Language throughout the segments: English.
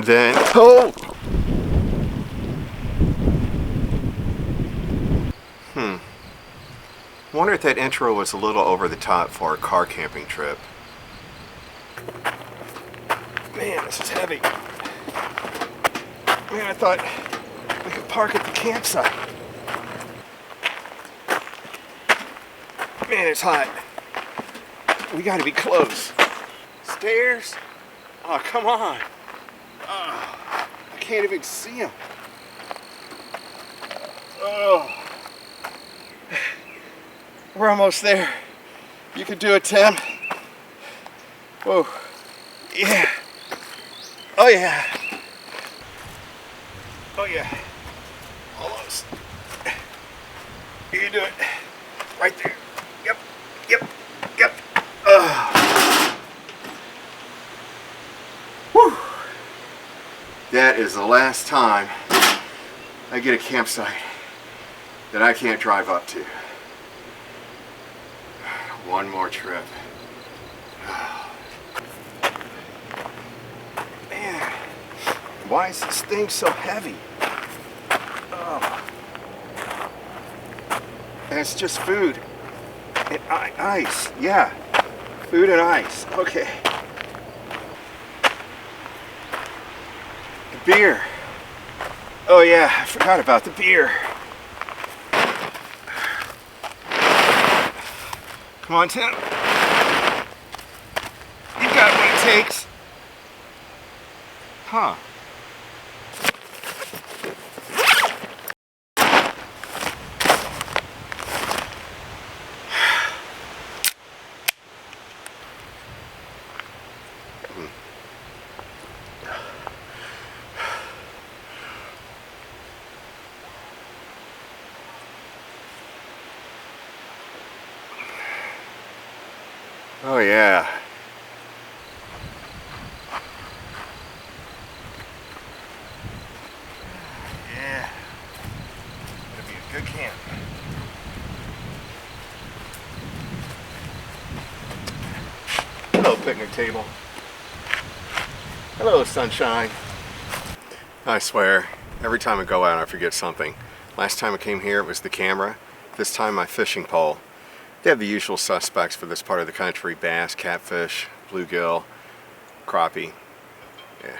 then, oh! Wonder if that intro was a little over the top for a car camping trip. Man, this is heavy. Man, I thought we could park at the campsite. Man, it's hot. We gotta be close. Stairs? Oh, come on. Oh, I can't even see them. Oh. We're almost there. You could do it, Tim. Whoa. Yeah. Oh, yeah. Oh, yeah. Almost. You can do it. Right there. Yep. Yep. Yep. Whew. That is the last time I get a campsite that I can't drive up to. One more trip. Man, why is this thing so heavy? Oh. And it's just food and ice. Yeah, food and ice. Okay. The beer. Oh yeah, I forgot about the beer. Come on, Tim. You got what it takes. Huh. Oh yeah. Yeah. It'll be a good camp. Hello, picnic table. Hello, sunshine. I swear, every time I go out I forget something. Last time I came here it was the camera. This time my fishing pole. They have the usual suspects for this part of the country: bass, catfish, bluegill, crappie. Yeah.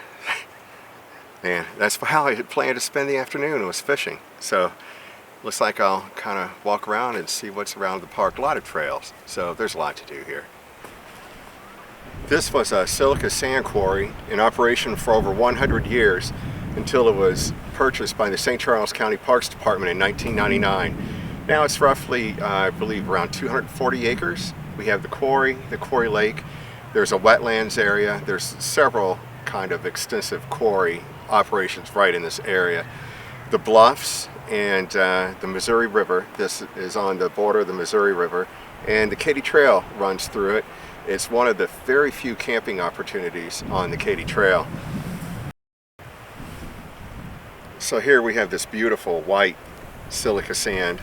Man, that's how I had planned to spend the afternoon, was fishing. So looks like I'll kind of walk around and see what's around the park. A lot of trails, so there's a lot to do here. This was a silica sand quarry in operation for over 100 years until it was purchased by the St. Charles County Parks Department in 1999. Now it's roughly, I believe, around 240 acres. We have the quarry lake. There's a wetlands area. There's several kind of extensive quarry operations right in this area. The bluffs and the Missouri River. This is on the border of the Missouri River, and the Katy Trail runs through it. It's one of the very few camping opportunities on the Katy Trail. So here we have this beautiful white silica sand.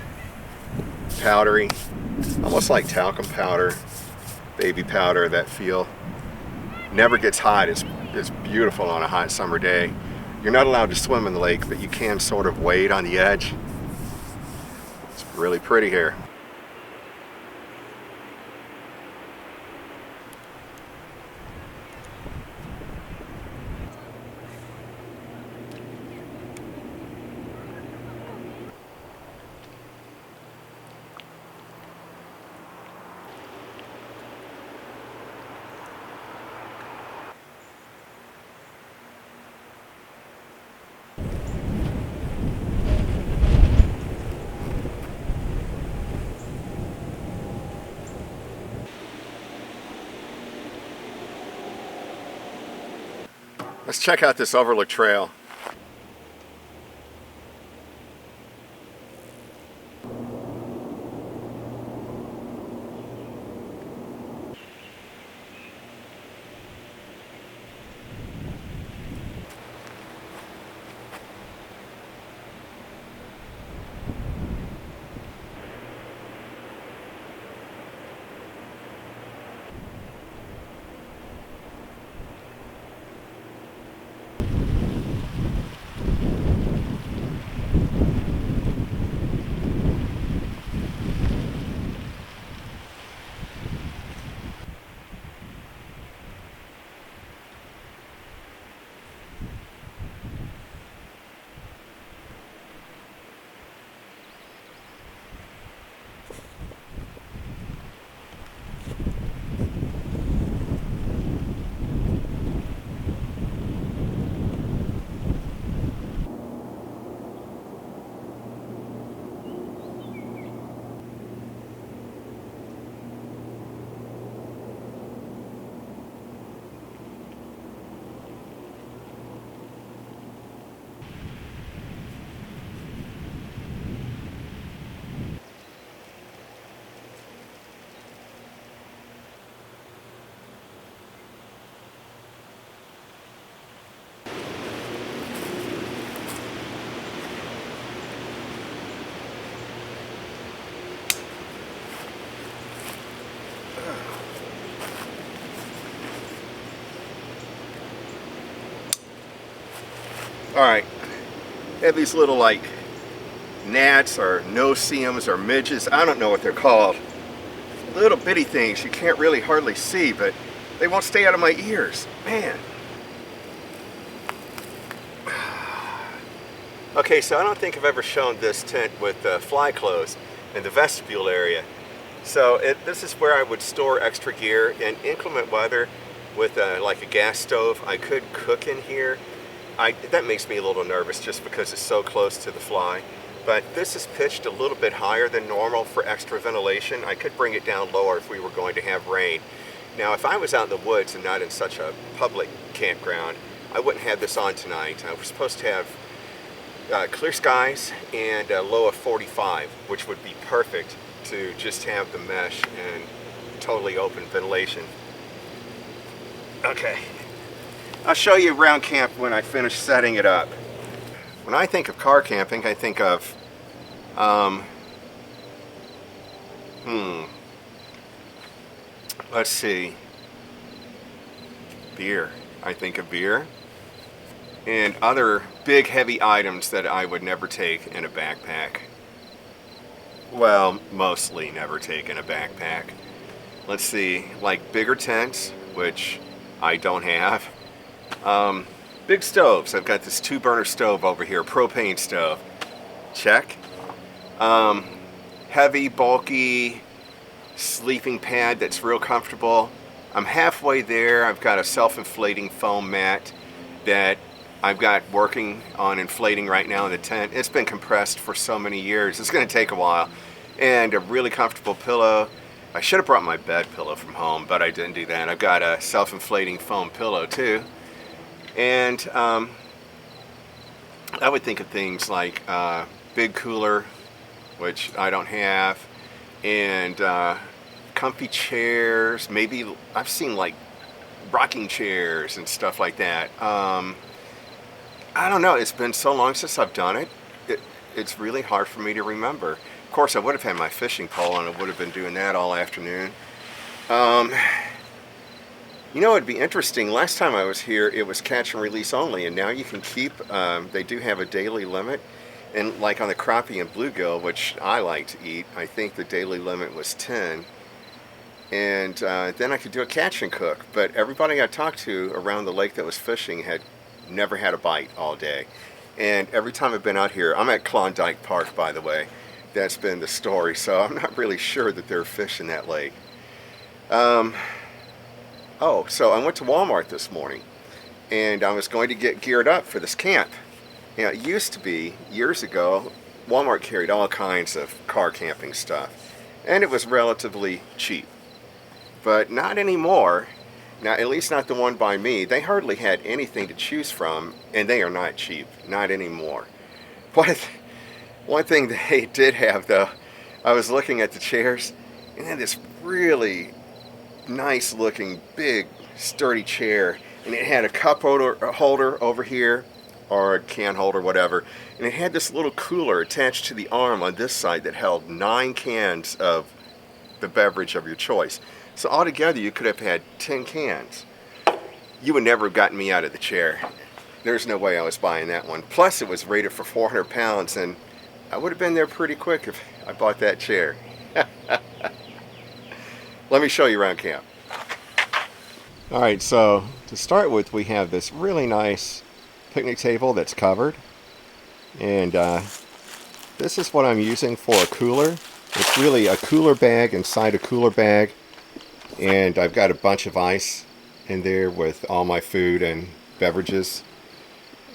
Powdery, almost like talcum powder, baby powder, that feel. Never gets hot. It's beautiful on a hot summer day. You're not allowed to swim in the lake, but you can sort of wade on the edge. It's really pretty here. Let's check out this overlook trail. Alright, they have these little like gnats or no-see-ums or midges, I don't know what they're called. Little bitty things you can't really hardly see, but they won't stay out of my ears. Man. Okay, so I don't think I've ever shown this tent with fly clothes in the vestibule area. So this is where I would store extra gear. In inclement weather with like a gas stove, I could cook in here. That makes me a little nervous just because it's so close to the fly. But this is pitched a little bit higher than normal for extra ventilation. I could bring it down lower if we were going to have rain. Now, if I was out in the woods and not in such a public campground, I wouldn't have this on tonight. I was supposed to have clear skies and a low of 45, which would be perfect to just have the mesh and totally open ventilation. Okay, I'll show you around camp when I finish setting it up. When I think of car camping, I think of, let's see, beer. I think of beer and other big heavy items that I would never take in a backpack. Well, mostly never take in a backpack. Let's see, like bigger tents, which I don't have. Big stoves. I've got this 2-burner stove over here, propane stove. Check. Heavy, bulky sleeping pad that's real comfortable. I'm halfway there. I've got a self-inflating foam mat that I've got working on inflating right now in the tent. It's been compressed for so many years. It's going to take a while. And a really comfortable pillow. I should have brought my bed pillow from home, but I didn't do that. I've got a self-inflating foam pillow too. And I would think of things like big cooler, which I don't have, and comfy chairs. Maybe I've seen like rocking chairs and stuff like that. I don't know. It's been so long since I've done it. It's really hard for me to remember. Of course, I would have had my fishing pole, and I would have been doing that all afternoon. You know, it'd be interesting. Last time I was here, it was catch and release only, and now you can keep, they do have a daily limit. And like on the crappie and bluegill, which I like to eat, I think the daily limit was 10. And then I could do a catch and cook. But everybody I talked to around the lake that was fishing had never had a bite all day. And every time I've been out here, I'm at Klondike Park, by the way. That's been the story, so I'm not really sure that there are fish in that lake. Oh, so I went to Walmart this morning, and I was going to get geared up for this camp. You know, it used to be, years ago, Walmart carried all kinds of car camping stuff, and it was relatively cheap. But not anymore. Now, at least not the one by me. They hardly had anything to choose from, and they are not cheap. Not anymore. But one thing they did have, though, I was looking at the chairs, and they had this really nice looking big sturdy chair, and it had a cup holder over here, or a can holder, whatever, and it had this little cooler attached to the arm on this side that held 9 cans of the beverage of your choice. So altogether you could have had 10 cans. You would never have gotten me out of the chair. There's no way I was buying that one. Plus it was rated for 400 pounds, and I would have been there pretty quick if I bought that chair. Let me show you around camp. Alright, so to start with, we have this really nice picnic table that's covered. And this is what I'm using for a cooler. It's really a cooler bag inside a cooler bag. And I've got a bunch of ice in there with all my food and beverages.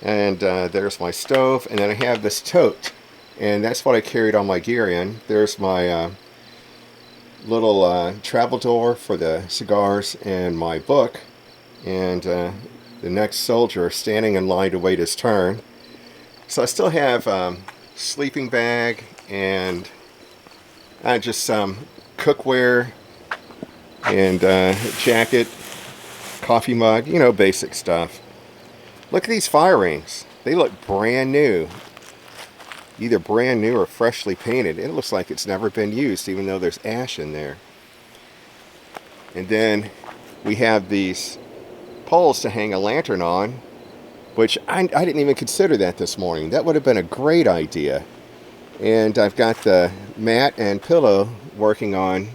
And there's my stove. And then I have this tote. And that's what I carried all my gear in. There's my little travel door for the cigars and my book, and the next soldier standing in line to wait his turn. So I still have sleeping bag and just some cookware and jacket, coffee mug, you know, basic stuff. Look at these fire rings. They look brand new. Either brand new or freshly painted. It looks like it's never been used, even though there's ash in there. And then we have these poles to hang a lantern on which I didn't even consider that this morning. That would have been a great idea. And I've got the mat and pillow working on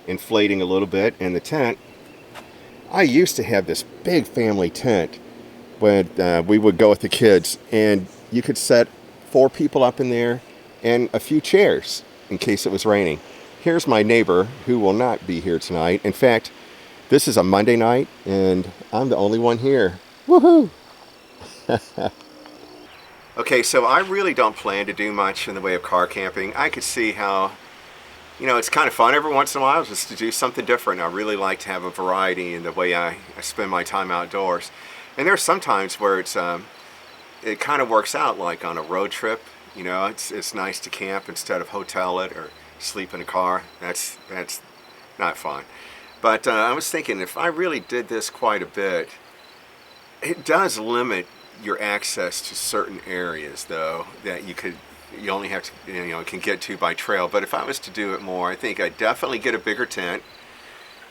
inflating a little bit in the tent. I used to have this big family tent when we would go with the kids, and you could set 4 people up in there and a few chairs in case it was raining. Here's my neighbor who will not be here tonight. In fact, this is a Monday night and I'm the only one here. Woohoo! Okay, so I really don't plan to do much in the way of car camping. I could see how, it's kind of fun every once in a while just to do something different. I really like to have a variety in the way I spend my time outdoors. And there's some times where it kind of works out, like on a road trip. It's nice to camp instead of hotel it or sleep in a car. That's not fun. But I was thinking, if I really did this quite a bit, it does limit your access to certain areas, though, that you only have to, can get to by trail. But if I was to do it more, I think I'd definitely get a bigger tent,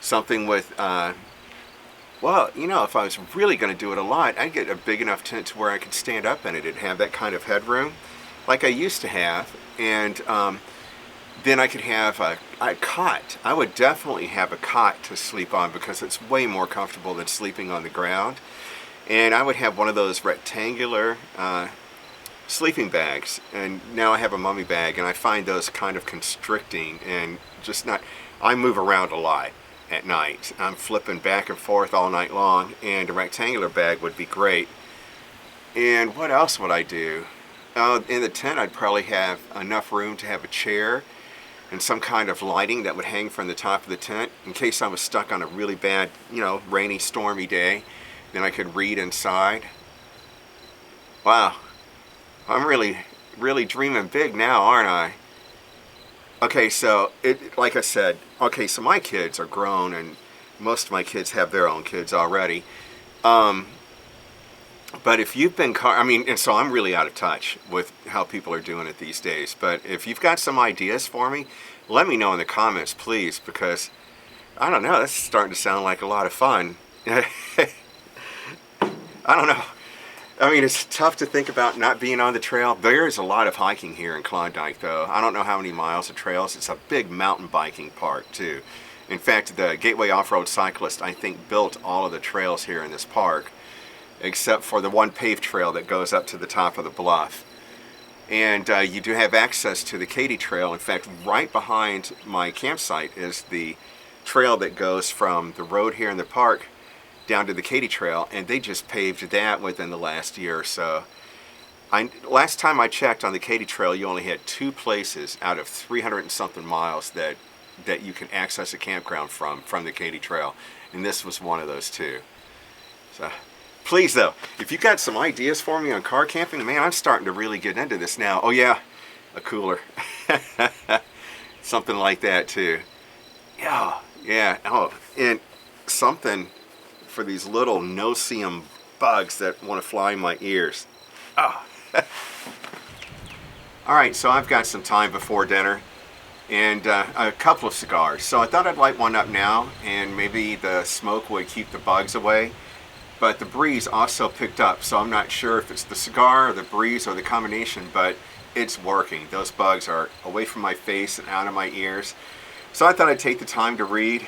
something with, if I was really going to do it a lot, I'd get a big enough tent to where I could stand up in it and have that kind of headroom, like I used to have, and then I could have a cot. I would definitely have a cot to sleep on because it's way more comfortable than sleeping on the ground. And I would have one of those rectangular sleeping bags, and now I have a mummy bag, and I find those kind of constricting and just not. I move around a lot at night. I'm flipping back and forth all night long, and a rectangular bag would be great. And what else would I do? In the tent, I'd probably have enough room to have a chair and some kind of lighting that would hang from the top of the tent in case I was stuck on a really bad, rainy, stormy day. Then I could read inside. Wow, I'm really, really dreaming big now, aren't I? Okay, so like I said, so my kids are grown, and most of my kids have their own kids already. But if you've been, and so I'm really out of touch with how people are doing it these days. But if you've got some ideas for me, let me know in the comments, please, because I don't know, that's starting to sound like a lot of fun. I don't know. It's tough to think about not being on the trail. There is a lot of hiking here in Klondike, though. I don't know how many miles of trails. It's a big mountain biking park, too. In fact, the Gateway Off-Road Cyclist, I think, built all of the trails here in this park, except for the one paved trail that goes up to the top of the bluff. And you do have access to the Katy Trail. In fact, right behind my campsite is the trail that goes from the road here in the park down to the Katy Trail, and they just paved that within the last year or so. Last time I checked on the Katy Trail, you only had 2 places out of 300 and something miles that you can access a campground from the Katy Trail, and this was one of those 2. So please, though, if you got some ideas for me on car camping, man, I'm starting to really get into this now. Oh yeah, a cooler. Something like that too. Yeah. Oh, and something for these little no-see-um bugs that want to fly in my ears. Oh. Alright, so I've got some time before dinner and a couple of cigars. So I thought I'd light one up now, and maybe the smoke would keep the bugs away. But the breeze also picked up, so I'm not sure if it's the cigar or the breeze or the combination, but it's working. Those bugs are away from my face and out of my ears. So I thought I'd take the time to read,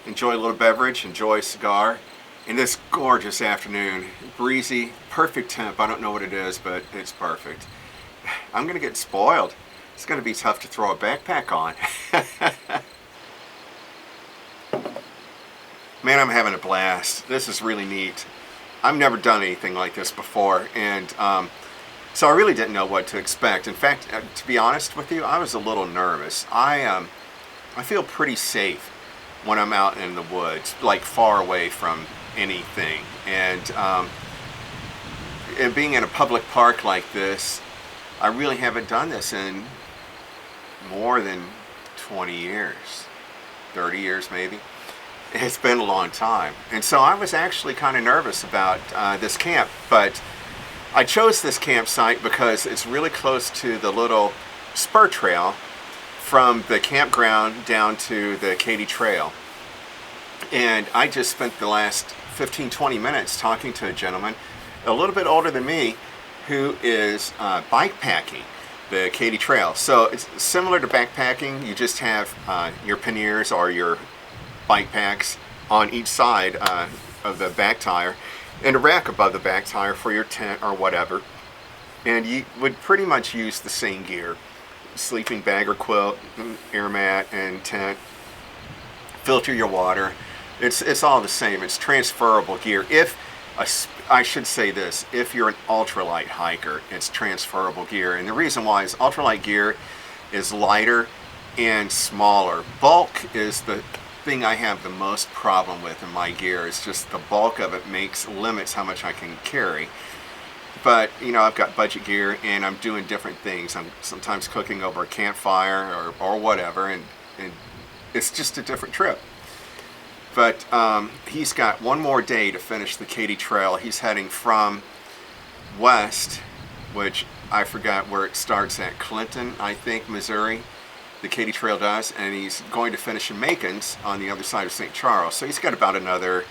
enjoy a little beverage, enjoy a cigar. In this gorgeous afternoon, breezy, perfect temp. I don't know what it is, but it's perfect. I'm gonna get spoiled. It's gonna be tough to throw a backpack on. Man, I'm having a blast. This is really neat. I've never done anything like this before, and so I really didn't know what to expect. In fact, to be honest with you, I was a little nervous. I feel pretty safe when I'm out in the woods, like far away from anything, and being in a public park like this, I really haven't done this in more than 20 years, 30 years maybe. It's been a long time, and so I was actually kind of nervous about this camp, but I chose this campsite because it's really close to the little spur trail from the campground down to the Katy Trail. And I just spent the last 15-20 minutes talking to a gentleman a little bit older than me who is bike packing the Katy Trail. So it's similar to backpacking. You just have your panniers or your bike packs on each side of the back tire and a rack above the back tire for your tent or whatever. And you would pretty much use the same gear. Sleeping bag or quilt, air mat and tent. Filter your water. It's all the same. It's transferable gear. I should say this, if you're an ultralight hiker, it's transferable gear. And the reason why is ultralight gear is lighter and smaller. Bulk is the thing I have the most problem with in my gear. It's just the bulk of it limits how much I can carry. But, you know, I've got budget gear and I'm doing different things. I'm sometimes cooking over a campfire or whatever, and it's just a different trip. But he's got one more day to finish the Katy Trail. He's heading from west, which I forgot where it starts at, Clinton, I think, Missouri. The Katy Trail does, and he's going to finish in Macon's on the other side of St. Charles. So he's got about another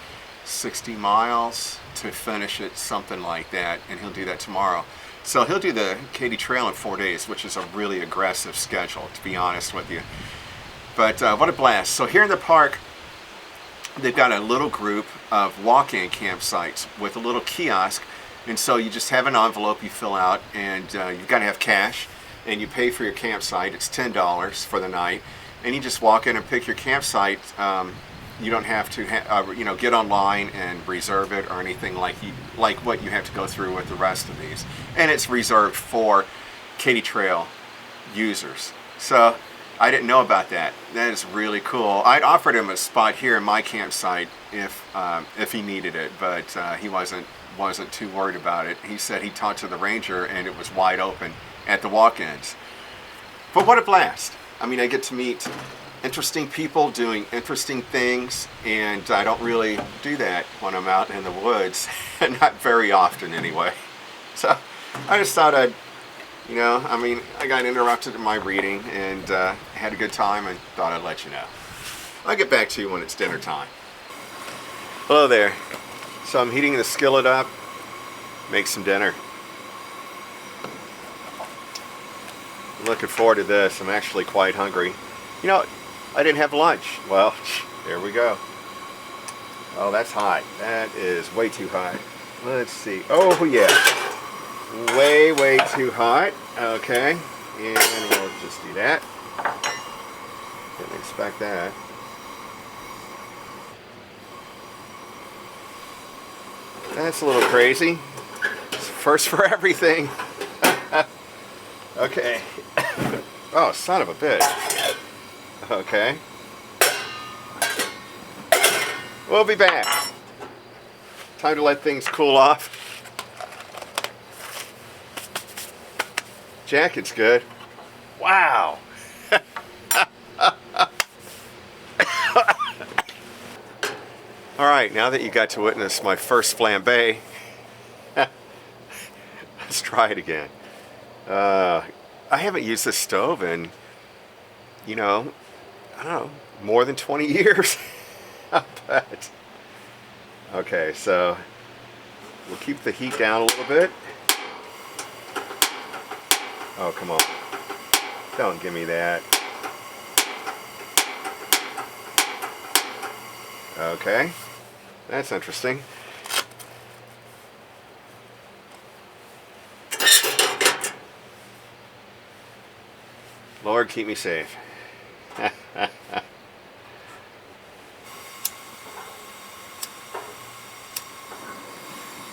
60 miles to finish it, something like that, and he'll do that tomorrow. So he'll do the Katy Trail in 4 days, which is a really aggressive schedule, to be honest with you. But what a blast. So here in the park, they've got a little group of walk-in campsites with a little kiosk, and so you just have an envelope you fill out, and you've got to have cash, and you pay for your campsite. It's $10 for the night, and you just walk in and pick your campsite. You don't have to get online and reserve it or anything like what you have to go through with the rest of these, and it's reserved for Katy Trail users. So I didn't know about that. That is really cool. I'd offered him a spot here in my campsite if he needed it, but he wasn't too worried about it. He said he talked to the ranger and it was wide open at the walk-ins. But what a blast. I mean, I get to meet interesting people doing interesting things, and I don't really do that when I'm out in the woods, not very often anyway. So I just thought I got interrupted in my reading and had a good time and thought I'd let you know. I'll get back to you when it's dinner time. Hello there. So I'm heating the skillet up, make some dinner. Looking forward to this. I'm actually quite hungry. You know, I didn't have lunch. Well, there we go. Oh, that's high. That is way too high. Let's see. Oh, yeah. Way too hot. Okay. And we'll just do that. Didn't expect that. That's a little crazy. It's first for everything. Okay. Oh, son of a bitch. Okay. We'll be back. Time to let things cool off. Jacket's good. Wow. All right, now that you got to witness my first flambe, let's try it again. I haven't used this stove in, I don't know, more than 20 years. I bet. Okay, so we'll keep the heat down a little bit. Oh, come on. Don't give me that. Okay, that's interesting. Lord, keep me safe.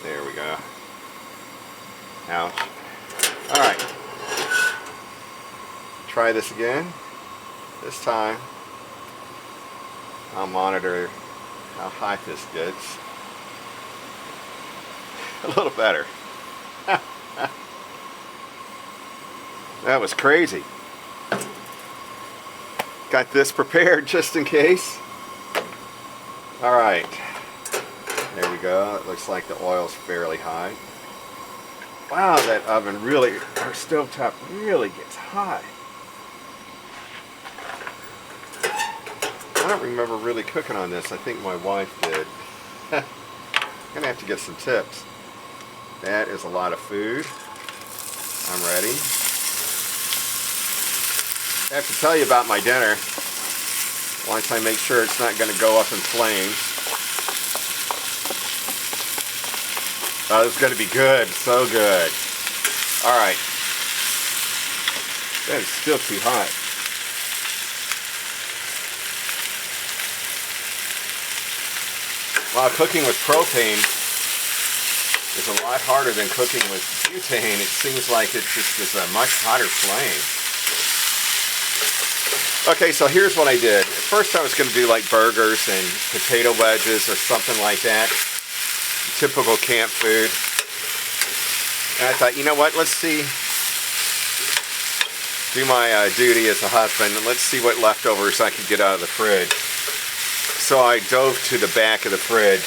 There we go. Ouch. All right. Try this again. This time, I'll monitor how hot this gets. A little better. That was crazy. Got this prepared just in case. All right. There we go. It looks like the oil's fairly high. Wow, that oven really, our stovetop really gets hot. I don't remember really cooking on this. I think my wife did. Gonna have to get some tips. That is a lot of food. I'm ready. I have to tell you about my dinner. Once I make sure it's not going to go up in flames. Oh, it's going to be good. So good. All right. That is still too hot. While cooking with propane is a lot harder than cooking with butane, it seems like it just is a much hotter flame. Okay, so here's what I did. At first I was going to do like burgers and potato wedges or something like that. Typical camp food. And I thought, you know what, let's do my duty as a husband, and let's see what leftovers I could get out of the fridge. So I dove to the back of the fridge,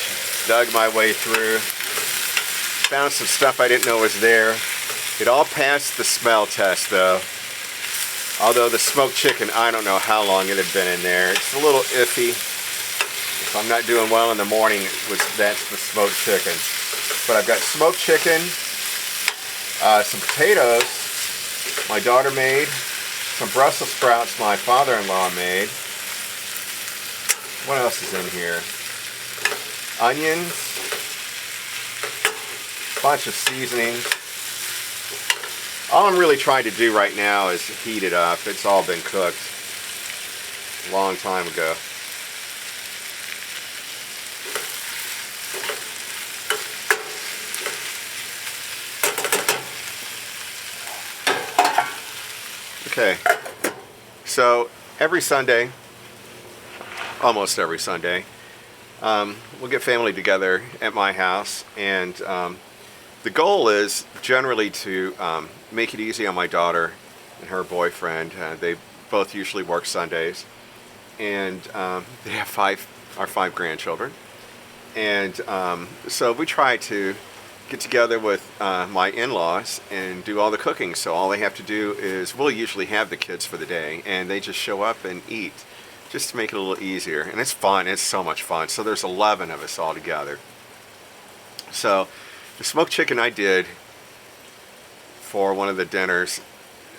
dug my way through, found some stuff I didn't know was there. It all passed the smell test though. Although the smoked chicken, I don't know how long it had been in there. It's a little iffy. If I'm not doing well in the morning, that's the smoked chicken. But I've got smoked chicken, some potatoes my daughter made, some Brussels sprouts my father-in-law made. What else is in here? Onions, bunch of seasonings. All I'm really trying to do right now is heat it up. It's all been cooked a long time ago. Okay, so every Sunday, almost every Sunday, we'll get family together at my house, and the goal is generally to make it easy on my daughter and her boyfriend. They both usually work Sundays, and they have our five grandchildren, and so we try to get together with my in-laws and do all the cooking. So all they have to do is, we'll usually have the kids for the day, and they just show up and eat, just to make it a little easier. And it's fun. It's so much fun. So there's 11 of us all together. So the smoked chicken I did for one of the dinners,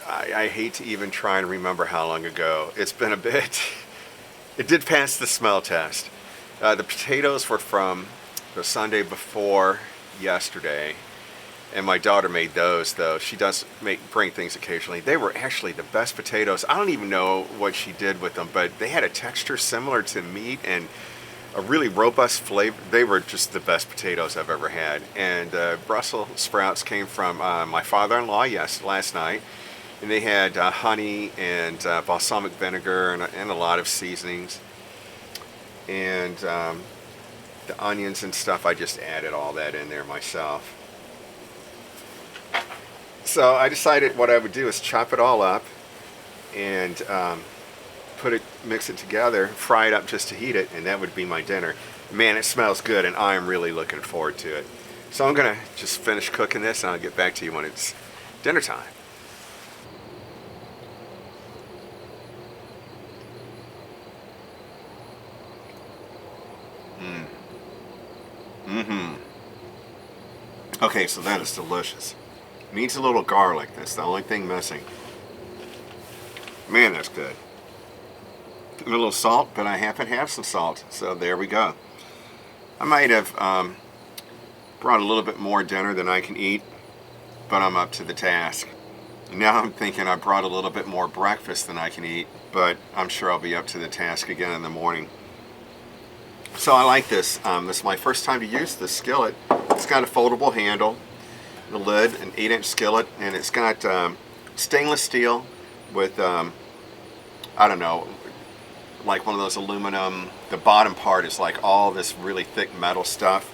I hate to even try and remember how long ago. It's been a bit. It did pass the smell test. The potatoes were from the Sunday before yesterday, and my daughter made those, though she does bring things occasionally. They were actually the best potatoes. I don't even know what she did with them, but they had a texture similar to meat and a really robust flavor. They were just the best potatoes I've ever had. And Brussels sprouts came from my father-in-law last night, and they had honey and balsamic vinegar and a lot of seasonings. And the onions and stuff, I just added all that in there myself. So I decided what I would do is chop it all up and mix it together, fry it up just to heat it, and that would be my dinner. Man, it smells good, and I'm really looking forward to it. So I'm gonna just finish cooking this, and I'll get back to you when it's dinner time. Okay, so that is delicious. Needs a little garlic. That's the only thing missing. Man, that's good. A little salt, but I happen to have some salt, so there we go. I might have brought a little bit more dinner than I can eat, but I'm up to the task. Now I'm thinking I brought a little bit more breakfast than I can eat, but I'm sure I'll be up to the task again in the morning. So I like this. This is my first time to use this skillet. It's got a foldable handle, the lid, an 8-inch skillet, and it's got stainless steel with, I don't know, like one of those aluminum. The bottom part is like all this really thick metal stuff.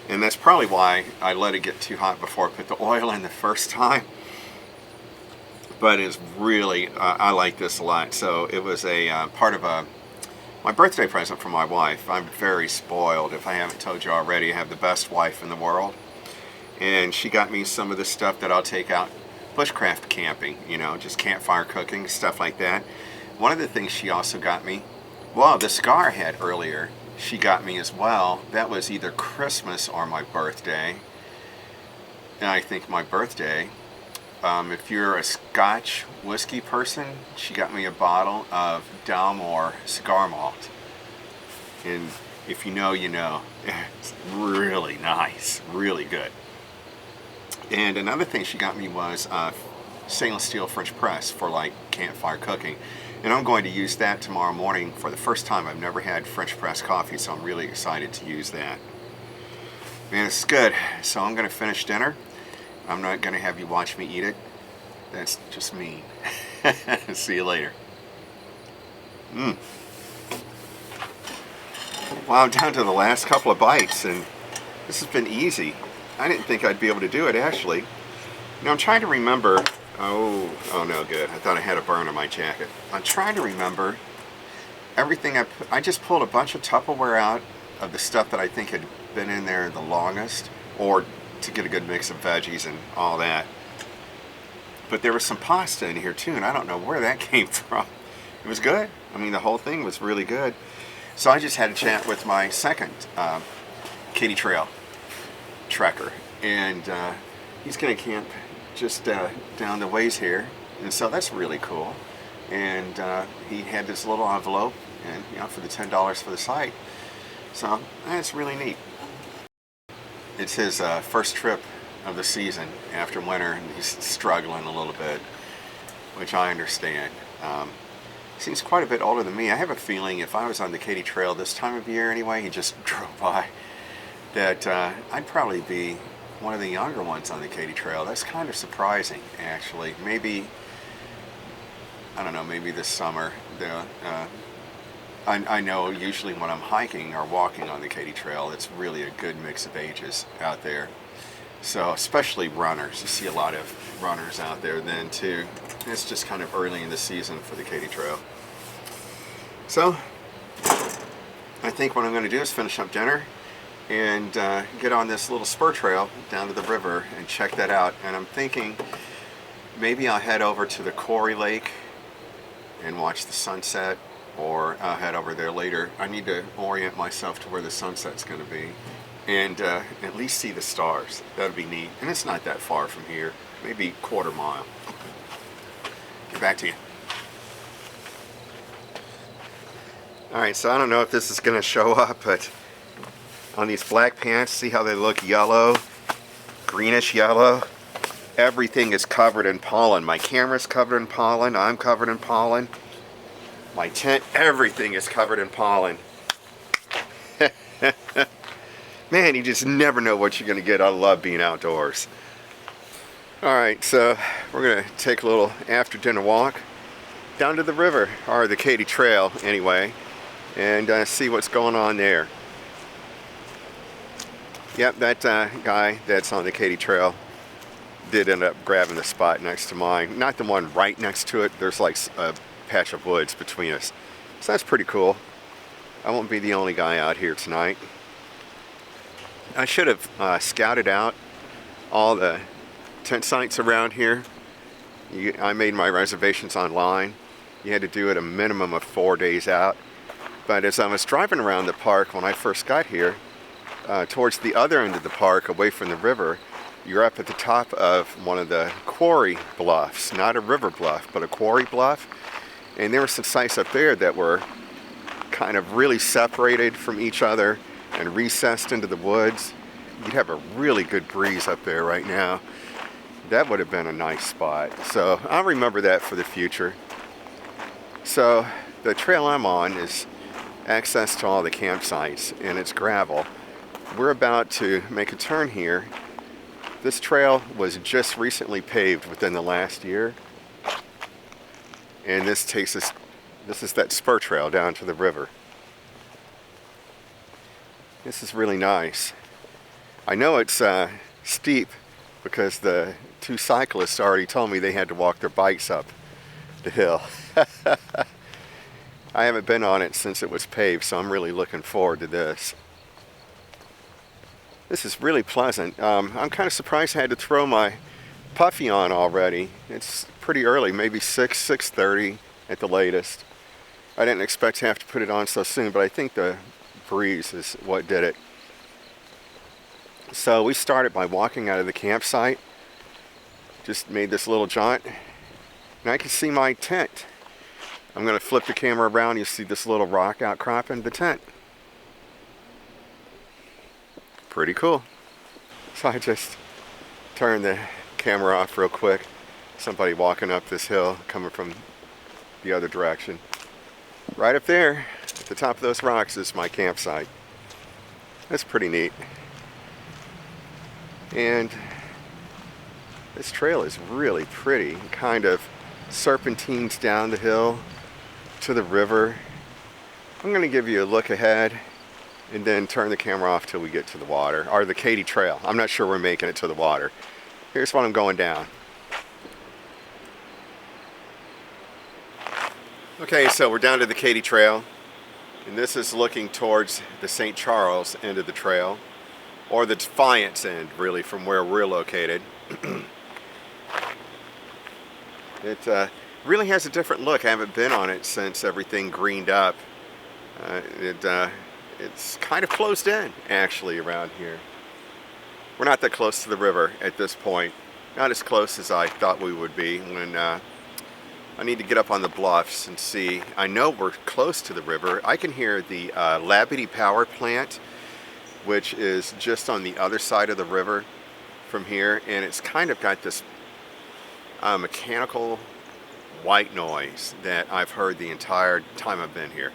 And that's probably why I let it get too hot before I put the oil in the first time. But it's really, I like this a lot. So it was a part of my birthday present from my wife. I'm very spoiled. If I haven't told you already, I have the best wife in the world. And she got me some of the stuff that I'll take out bushcraft camping, you know, just campfire cooking, stuff like that. One of the things she also got me, well, the scar I had earlier, she got me as well. That was either Christmas or my birthday. and I think my birthday. If you're a Scotch whiskey person, she got me a bottle of Dalmore cigar malt. And if you know, you know. It's really nice, really good. And another thing she got me was stainless steel French press for like campfire cooking. And I'm going to use that tomorrow morning for the first time. I've never had French press coffee, so I'm really excited to use that. Man, it's good. So I'm going to finish dinner. I'm not going to have you watch me eat it. That's just mean. See you later. Well, I'm down to the last couple of bites, and this has been easy. I didn't think I'd be able to do it, actually. Now, I'm trying to remember... Oh no, good. I thought I had a burn on my jacket. I'm trying to remember everything I just pulled a bunch of Tupperware out of the stuff that I think had been in there the longest, or to get a good mix of veggies and all that. But there was some pasta in here too, and I don't know where that came from. It was good. I mean, the whole thing was really good. So I just had a chat with my second Katy Trail trekker, and he's going to camp just down the ways here, and so that's really cool. And he had this little envelope, and for the $10 for the site. So that's really neat. It's his first trip of the season after winter, and he's struggling a little bit, which I understand. Seems quite a bit older than me. I have a feeling if I was on the Katy Trail this time of year anyway, he just drove by, that I'd probably be one of the younger ones on the Katy Trail. That's kind of surprising, actually. Maybe, I don't know, maybe this summer. I know usually when I'm hiking or walking on the Katy Trail, it's really a good mix of ages out there. So, especially runners. You see a lot of runners out there then, too. It's just kind of early in the season for the Katy Trail. So, I think what I'm going to do is finish up dinner and get on this little spur trail down to the river and check that out. And I'm thinking maybe I'll head over to the Quarry Lake and watch the sunset, or I'll head over there later. I need to orient myself to where the sunset's going to be and at least see the stars. That would be neat. And it's not that far from here, maybe a quarter mile. Get back to you. Alright, so I don't know if this is going to show up, but on these black pants, see how they look yellow, greenish yellow? Everything is covered in pollen. My camera's covered in pollen, I'm covered in pollen. My tent, everything is covered in pollen. Man, you just never know what you're going to get. I love being outdoors. Alright, so we're going to take a little after dinner walk down to the river, or the Katy Trail anyway, and see what's going on there. Yep, that guy that's on the Katy Trail did end up grabbing the spot next to mine. Not the one right next to it. There's like a patch of woods between us. So that's pretty cool. I won't be the only guy out here tonight. I should have scouted out all the tent sites around here. I made my reservations online. You had to do it a minimum of 4 days out. But as I was driving around the park when I first got here, towards the other end of the park, away from the river, you're up at the top of one of the quarry bluffs. Not a river bluff, but a quarry bluff. And there were some sites up there that were kind of really separated from each other and recessed into the woods. You'd have a really good breeze up there right now. That would have been a nice spot. So I'll remember that for the future. So the trail I'm on is access to all the campsites, and it's gravel. We're about to make a turn here. This trail was just recently paved within the last year. And this takes us, this is that spur trail down to the river. This is really nice. I know it's steep because the two cyclists already told me they had to walk their bikes up the hill. I haven't been on it since it was paved, so I'm really looking forward to this. This is really pleasant. I'm kind of surprised I had to throw my puffy on already. It's pretty early, maybe 6:30 at the latest. I didn't expect to have to put it on so soon, but I think the breeze is what did it. So we started by walking out of the campsite. Just made this little jaunt, and I can see my tent. I'm going to flip the camera around. You see this little rock outcrop in the tent. Pretty cool. So I just turned the camera off real quick. Somebody walking up this hill coming from the other direction. Right up there at the top of those rocks is my campsite. That's pretty neat. And this trail is really pretty. It kind of serpentines down the hill to the river. I'm going to give you a look ahead and then turn the camera off till we get to the water, or the Katy Trail. I'm not sure we're making it to the water. Here's what I'm going down. Okay, so we're down to the Katy Trail, and this is looking towards the St. Charles end of the trail, or the Defiance end, really, from where we're located. It really has a different look. I haven't been on it since everything greened up. It's kind of closed in, actually, around here. We're not that close to the river at this point. Not as close as I thought we would be. When I need to get up on the bluffs and see. I know we're close to the river. I can hear the Labadee power plant, which is just on the other side of the river from here, and it's kind of got this mechanical white noise that I've heard the entire time I've been here.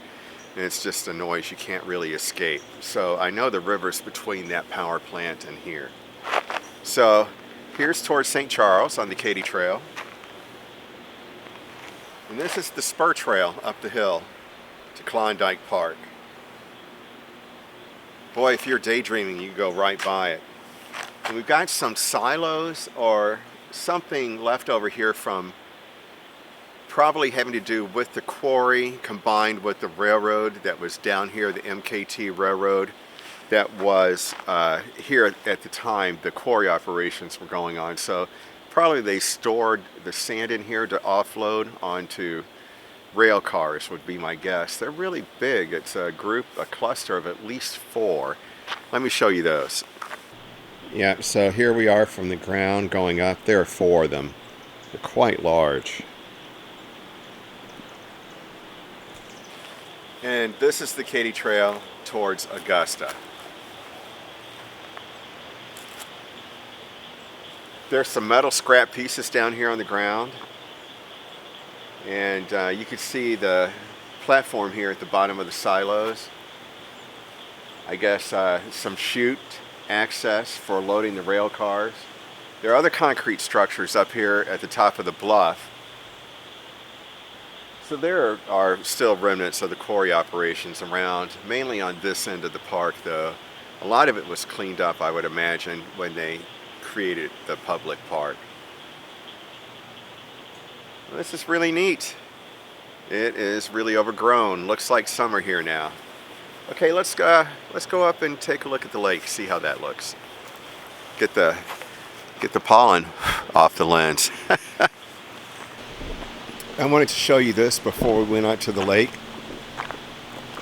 And it's just a noise you can't really escape. So I know the river's between that power plant and here. So here's towards St. Charles on the Katy Trail. And this is the spur trail up the hill to Klondike Park. Boy, if you're daydreaming, you go right by it. And we've got some silos or something left over here from probably having to do with the quarry combined with the railroad that was down here, the MKT railroad that was here at the time the quarry operations were going on. So probably they stored the sand in here to offload onto rail cars would be my guess. They're really big. It's a cluster of at least 4. Let me show you those. Yeah, so here we are from the ground going up. There are 4 of them. They're quite large. And this is the Katy Trail towards Augusta. There's some metal scrap pieces down here on the ground. And you can see the platform here at the bottom of the silos. I guess some chute access for loading the rail cars. There are other concrete structures up here at the top of the bluff. So there are still remnants of the quarry operations around, mainly on this end of the park though. A lot of it was cleaned up, I would imagine, when they created the public park. Well, this is really neat. It is really overgrown. Looks like summer here now. Okay, let's go up and take a look at the lake, see how that looks. Get the pollen off the lens. I wanted to show you this before we went out to the lake.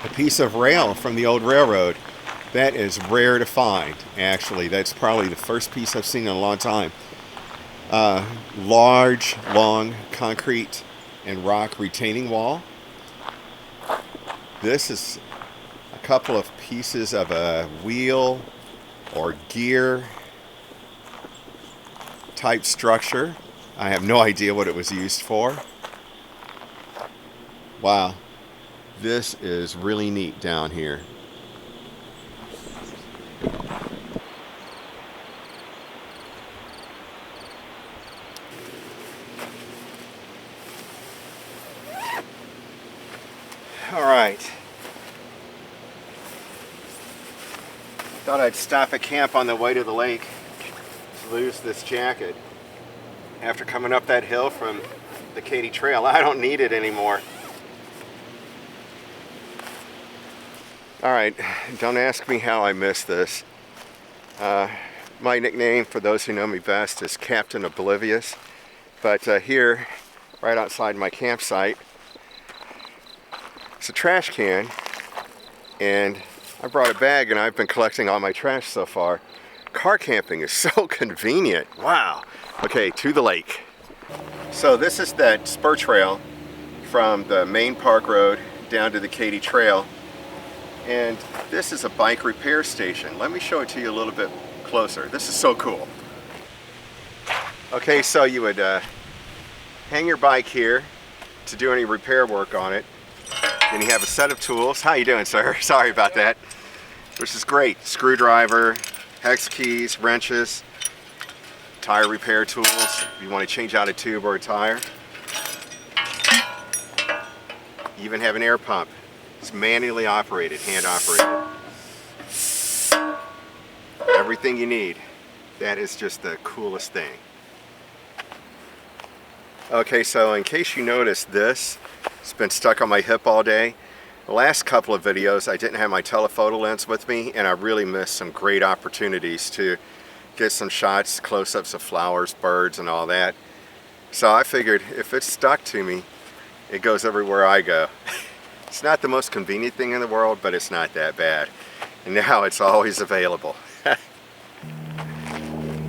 A piece of rail from the old railroad. That is rare to find, actually. That's probably the first piece I've seen in a long time. Large, long concrete and rock retaining wall. This is a couple of pieces of a wheel or gear type structure. I have no idea what it was used for. Wow, this is really neat down here. All right. Thought I'd stop at camp on the way to the lake to lose this jacket. After coming up that hill from the Katy Trail, I don't need it anymore. All right, don't ask me how I missed this. My nickname, for those who know me best, is Captain Oblivious. But here, right outside my campsite, it's a trash can, and I brought a bag, and I've been collecting all my trash so far. car camping is so convenient. Wow. Okay, to the lake. So this is that spur trail from the main park road down to the Katy Trail. And this is a bike repair station. Let me show it to you a little bit closer. This is so cool. Okay, so you would hang your bike here to do any repair work on it. Then you have a set of tools. How you doing, sir? Sorry about that. Which is great. Screwdriver, hex keys, wrenches, tire repair tools if you want to change out a tube or a tire. You even have an air pump. It's manually operated, hand operated. Everything you need. That is just the coolest thing. Okay, so in case you noticed this, it's been stuck on my hip all day. The last couple of videos I didn't have my telephoto lens with me, and I really missed some great opportunities to get some shots, close-ups of flowers, birds, and all that. So I figured if it's stuck to me, it goes everywhere I go. It's not the most convenient thing in the world, but it's not that bad. And now it's always available.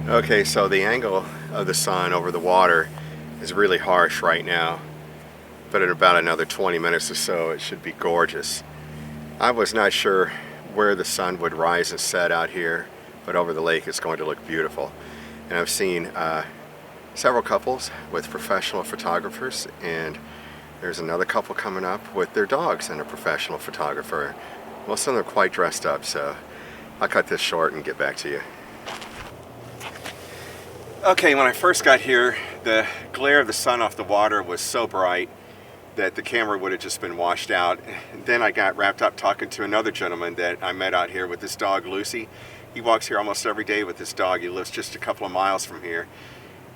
Okay, so the angle of the sun over the water is really harsh right now, but in about another 20 minutes or so it should be gorgeous. I was not sure where the sun would rise and set out here, but over the lake it's going to look beautiful. And I've seen several couples with professional photographers, and there's another couple coming up with their dogs and a professional photographer. Most of them are quite dressed up, so I'll cut this short and get back to you. Okay, when I first got here, the glare of the sun off the water was so bright that the camera would have just been washed out. And then I got wrapped up talking to another gentleman that I met out here with his dog, Lucy. He walks here almost every day with his dog. He lives just a couple of miles from here.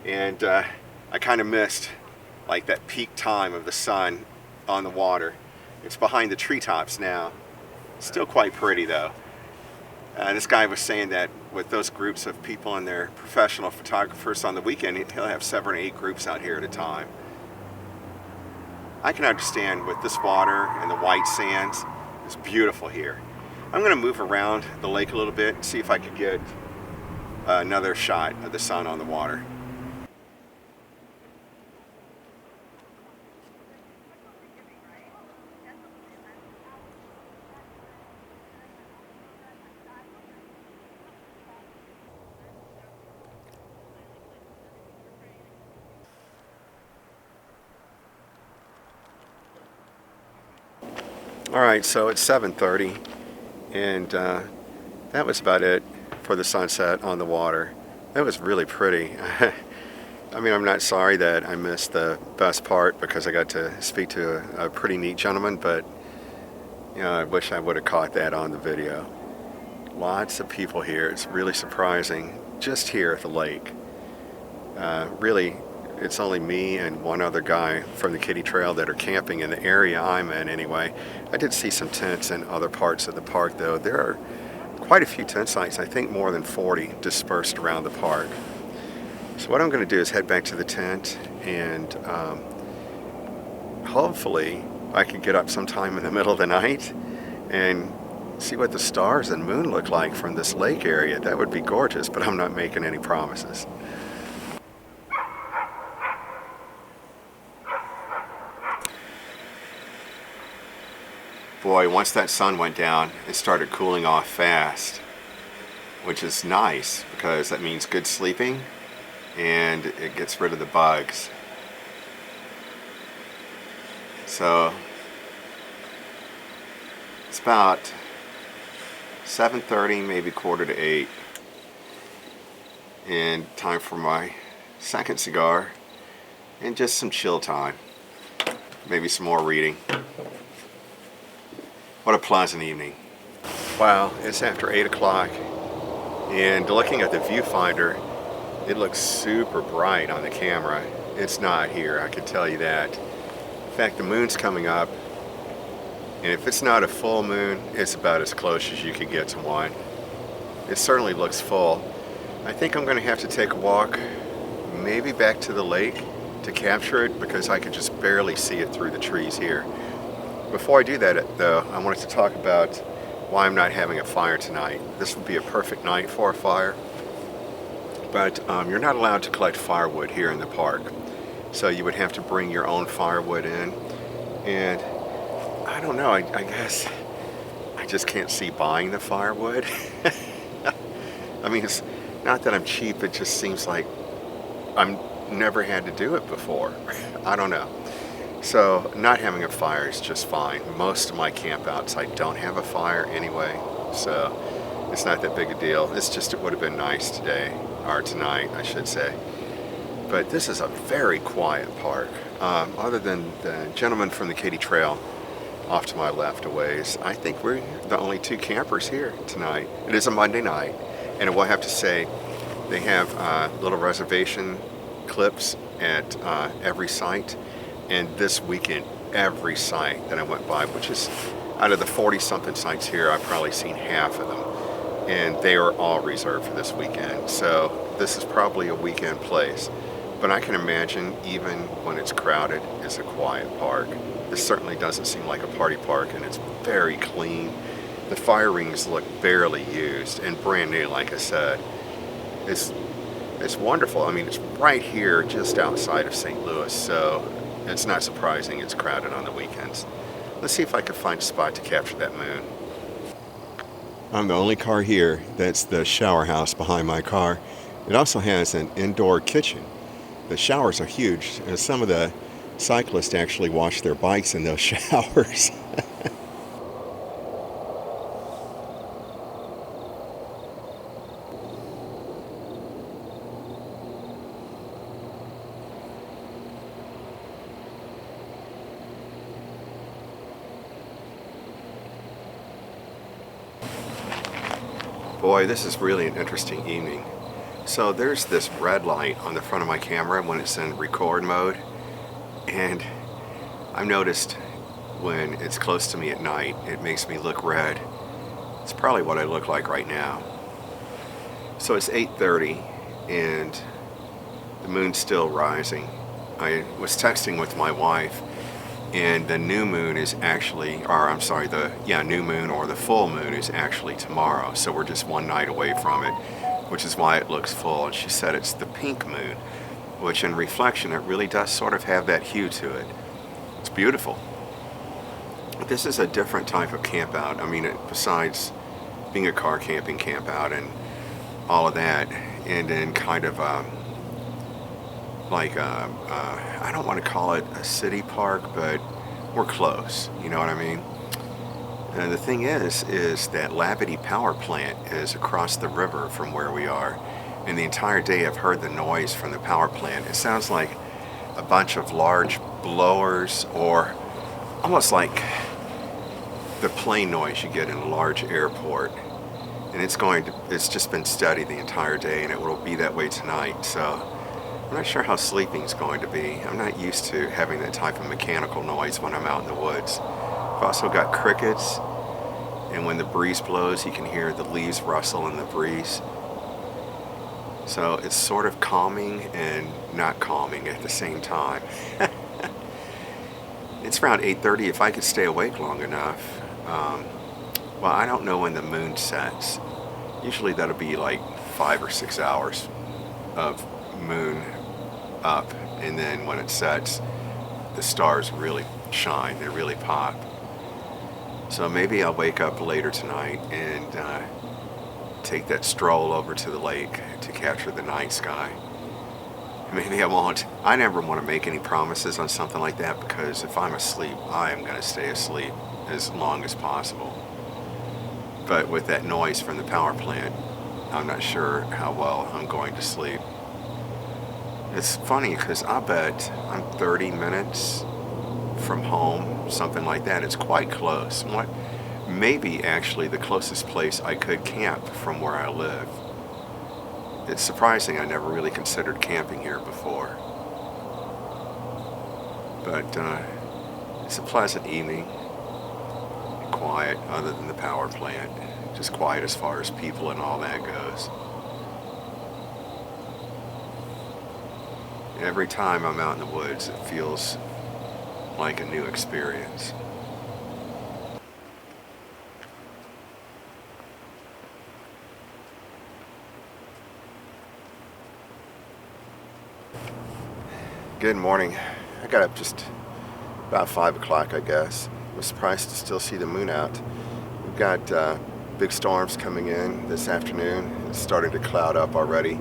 And I kind of missed like that peak time of the sun on the water. It's behind the treetops now. Still quite pretty though. This guy was saying that with those groups of people and their professional photographers on the weekend, he'll have 7 or 8 groups out here at a time. I can understand with this water and the white sands, it's beautiful here. I'm going to move around the lake a little bit and see if I could get another shot of the sun on the water. Alright, so it's 7:30 and that was about it for the sunset on the water. It was really pretty. I mean, I'm not sorry that I missed the best part because I got to speak to a pretty neat gentleman, but you know, I wish I would have caught that on the video. Lots of people here. It's really surprising just here at the lake. Really, it's only me and one other guy from the Katy Trail that are camping in the area I'm in anyway. I did see some tents in other parts of the park though. There are quite a few tent sites, I think more than 40 dispersed around the park. So what I'm going to do is head back to the tent and hopefully I can get up sometime in the middle of the night and see what the stars and moon look like from this lake area. That would be gorgeous, but I'm not making any promises. Boy, once that sun went down, it started cooling off fast, which is nice because that means good sleeping and it gets rid of the bugs. So it's about 7:30, maybe 7:45, and time for my second cigar and just some chill time. Maybe some more reading. What a pleasant evening. Wow, it's after 8 o'clock and looking at the viewfinder, it looks super bright on the camera. It's not here, I can tell you that. In fact, the moon's coming up, and if it's not a full moon, it's about as close as you can get to one. It certainly looks full. I think I'm going to have to take a walk, maybe back to the lake to capture it because I can just barely see it through the trees here. Before I do that though, I wanted to talk about why I'm not having a fire tonight. This would be a perfect night for a fire. but you're not allowed to collect firewood here in the park. So you would have to bring your own firewood in. And I don't know, I guess I just can't see buying the firewood. I mean, it's not that I'm cheap, it just seems like I'm never had to do it before. I don't know. So not having a fire is just fine. Most of my campouts, I don't have a fire anyway, so it's not that big a deal. It's just, it would have been nice today, or tonight, I should say. But this is a very quiet park. Other than the gentleman from the Katy Trail off to my left a ways, I think we're the only two campers here tonight. It is a Monday night, and I will have to say, they have little reservation clips at every site. And this weekend, every site that I went by, which is out of the 40-something sites here, I've probably seen half of them. And they are all reserved for this weekend. So this is probably a weekend place. But I can imagine, even when it's crowded, it's a quiet park. This certainly doesn't seem like a party park, and it's very clean. The fire rings look barely used and brand new, like I said. It's wonderful. I mean, it's right here just outside of St. Louis, so it's not surprising it's crowded on the weekends. Let's see if I can find a spot to capture that moon. I'm the only car here. That's the shower house behind my car. It also has an indoor kitchen. The showers are huge. Some of the cyclists actually wash their bikes in those showers. Boy, this is really an interesting evening. So there's this red light on the front of my camera when it's in record mode, and I've noticed when it's close to me at night, it makes me look red. It's probably what I look like right now. So it's 8:30 and the moon's still rising. I was texting with my wife, and the new moon is actually, or I'm sorry, new moon or the full moon is actually tomorrow. So we're just one night away from it, which is why it looks full. And she said it's the pink moon, which in reflection, it really does sort of have that hue to it. It's beautiful. This is a different type of camp out. I mean, besides being a car camping camp out and all of that, and then kind of I don't want to call it a city park, but we're close, you know what I mean? And the thing is that Labadee power plant is across the river from where we are, and the entire day I've heard the noise from the power plant. It sounds like a bunch of large blowers, or almost like the plane noise you get in a large airport. And it's just been steady the entire day, and it will be that way tonight. So I'm not sure how sleeping's going to be. I'm not used to having that type of mechanical noise when I'm out in the woods. I've also got crickets, and when the breeze blows, you can hear the leaves rustle in the breeze. So it's sort of calming and not calming at the same time. It's around 8:30. If I could stay awake long enough, well, I don't know when the moon sets. Usually that'll be like 5 or 6 hours of moon up, and then when it sets, the stars really shine, they really pop. So maybe I'll wake up later tonight and take that stroll over to the lake to capture the night sky. Maybe I won't. I never want to make any promises on something like that, because if I'm asleep, I am going to stay asleep as long as possible. But with that noise from the power plant, I'm not sure how well I'm going to sleep. It's funny because I bet I'm 30 minutes from home, something like that. It's quite close. Maybe actually the closest place I could camp from where I live. It's surprising I never really considered camping here before. But it's a pleasant evening. Quiet other than the power plant. Just quiet as far as people and all that goes. Every time I'm out in the woods, it feels like a new experience. Good morning. I got up just about 5 o'clock, I guess. Was surprised to still see the moon out. We've got big storms coming in this afternoon. It's starting to cloud up already.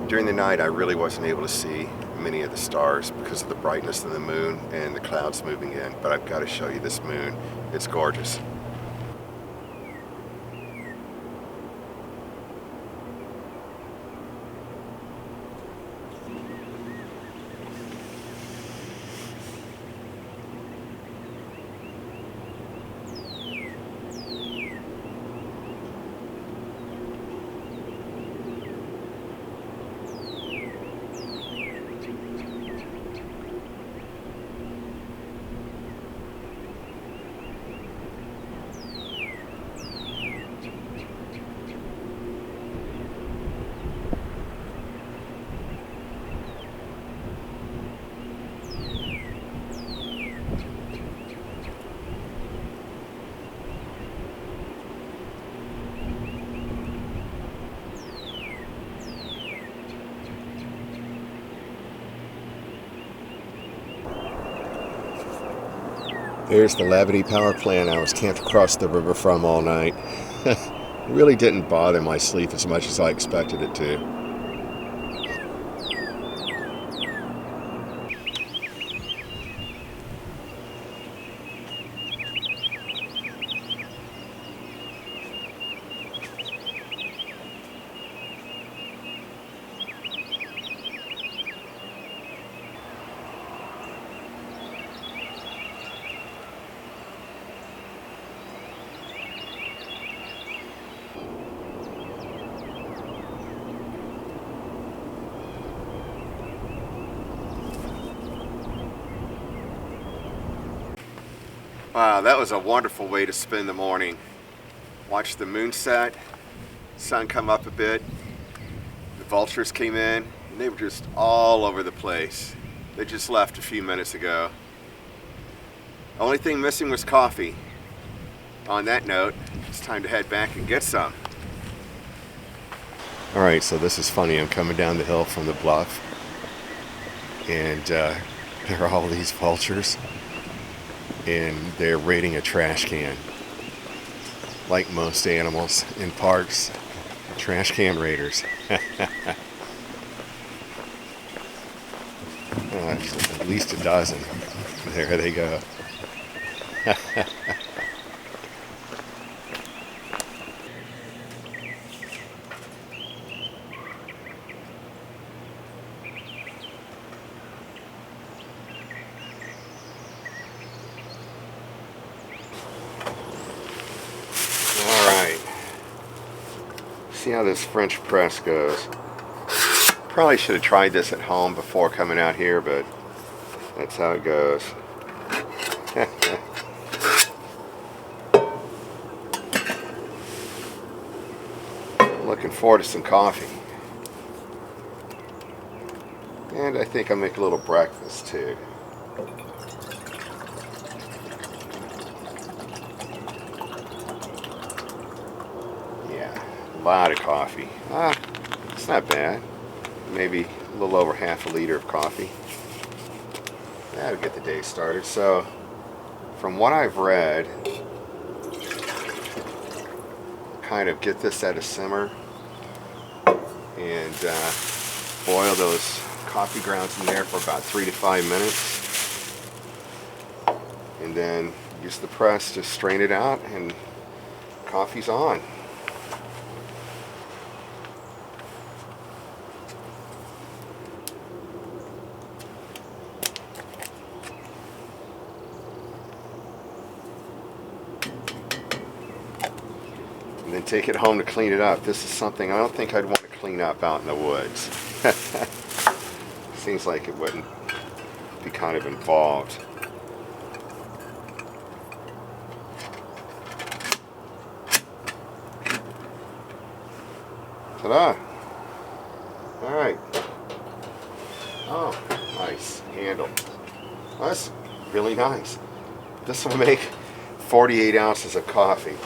During the night, I really wasn't able to see many of the stars because of the brightness of the moon and the clouds moving in. But I've got to show you this moon. It's gorgeous. Here's the Levity power plant I was camped across the river from all night. It really didn't bother my sleep as much as I expected it to. Wow, that was a wonderful way to spend the morning. Watch the moon set, sun come up a bit, the vultures came in, and they were just all over the place. They just left a few minutes ago. Only thing missing was coffee. On that note, it's time to head back and get some. Alright, so this is funny. I'm coming down the hill from the bluff, and there are all these vultures. And they're raiding a trash can. Like most animals in parks, trash can raiders. At least a dozen. There they go. See how this French press goes. Probably should have tried this at home before coming out here, but that's how it goes. Looking forward to some coffee. And I think I'll make a little breakfast too. A lot of coffee. It's not bad. Maybe a little over half a liter of coffee. That'll get the day started. So, from what I've read, kind of get this at a simmer and boil those coffee grounds in there for about 3 to 5 minutes. And then use the press to strain it out and coffee's on. And then take it home to clean it up. This is something I don't think I'd want to clean up out in the woods. Seems like it wouldn't be kind of involved. Ta-da! Alright. Oh, nice handle. That's really nice. This will make 48 ounces of coffee.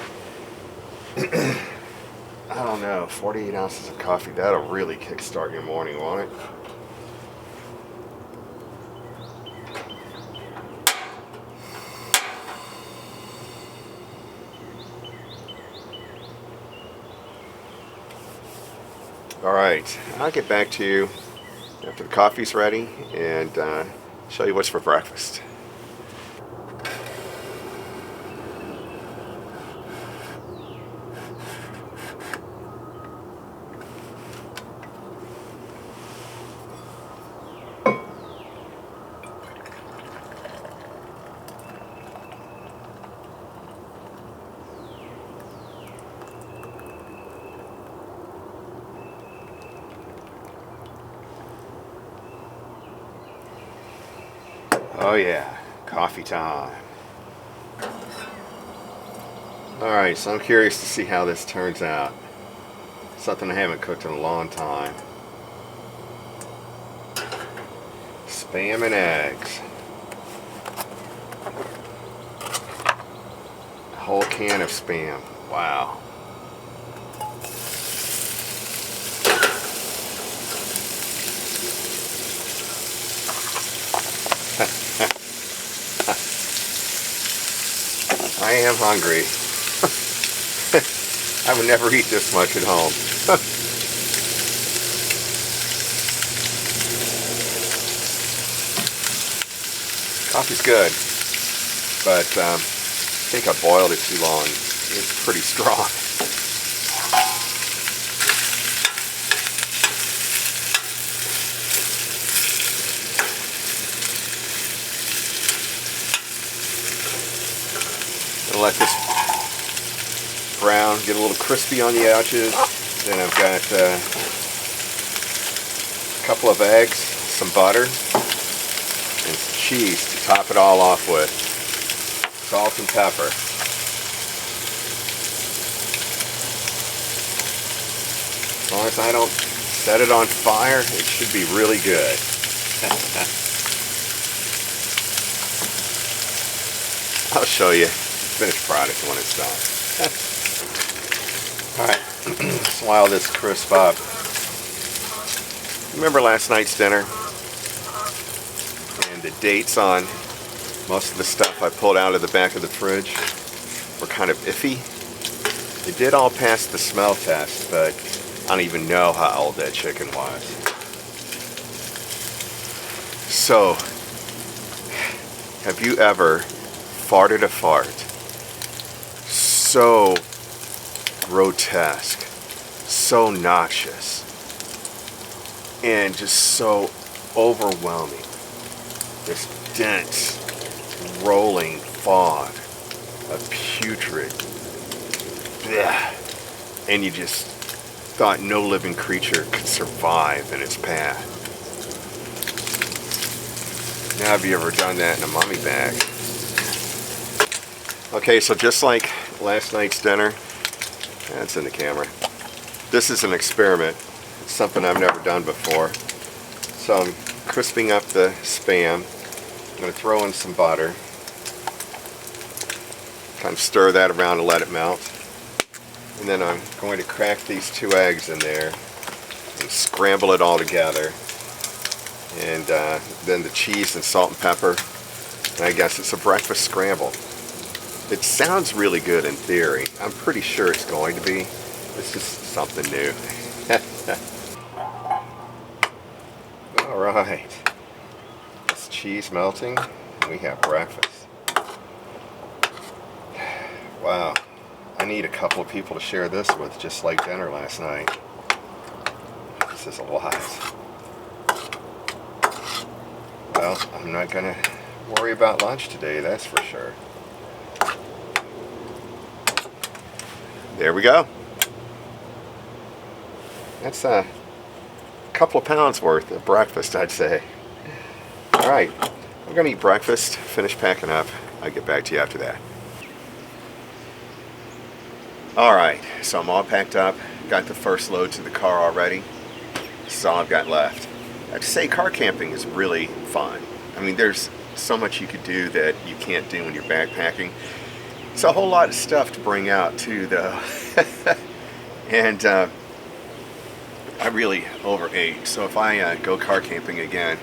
I don't know, 48 ounces of coffee, that'll really kickstart your morning, won't it? Alright, I'll get back to you after the coffee's ready and show you what's for breakfast. Oh yeah, coffee time. Alright, so I'm curious to see how this turns out. Something I haven't cooked in a long time. Spam and eggs. A whole can of Spam. Wow. I am hungry. I would never eat this much at home. Coffee's good, but I think I boiled it too long. It's pretty strong. I'll let this brown, get a little crispy on the edges. Then I've got a couple of eggs, some butter, and some cheese to top it all off with. Salt and pepper. As long as I don't set it on fire, it should be really good. I'll show you the finished product when it's done. Alright, so while this crisps up, remember last night's dinner? And the dates on most of the stuff I pulled out of the back of the fridge were kind of iffy. They did all pass the smell test, but I don't even know how old that chicken was. So, have you ever farted a fart so grotesque, so noxious, and just so overwhelming? This dense, rolling fog of putrid, bleh, and you just thought no living creature could survive in its path. Now, have you ever done that in a mummy bag? Okay, so just like last night's dinner, that's in the camera. This is an experiment. It's something I've never done before. So I'm crisping up the Spam. I'm going to throw in some butter. Kind of stir that around and let it melt. And then I'm going to crack these 2 eggs in there and scramble it all together. And then the cheese and salt and pepper. And I guess it's a breakfast scramble. It sounds really good in theory. I'm pretty sure it's going to be. This is something new. Alright. It's cheese melting. We have breakfast. Wow. I need a couple of people to share this with, just like dinner last night. This is a lot. Well, I'm not going to worry about lunch today, that's for sure. There we go. That's a couple of pounds worth of breakfast, I'd say. Alright, I'm going to eat breakfast, finish packing up. I'll get back to you after that. Alright, so I'm all packed up. Got the first load to the car already. This is all I've got left. I have to say, car camping is really fun. I mean, there's so much you could do that you can't do when you're backpacking. It's a whole lot of stuff to bring out too, though. And I really overate, so if I go car camping again,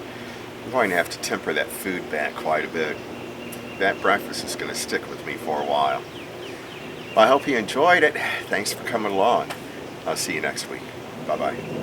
I'm going to have to temper that food back quite a bit. That breakfast is going to stick with me for a while. Well, I hope you enjoyed it. Thanks for coming along. I'll see you next week. Bye-bye.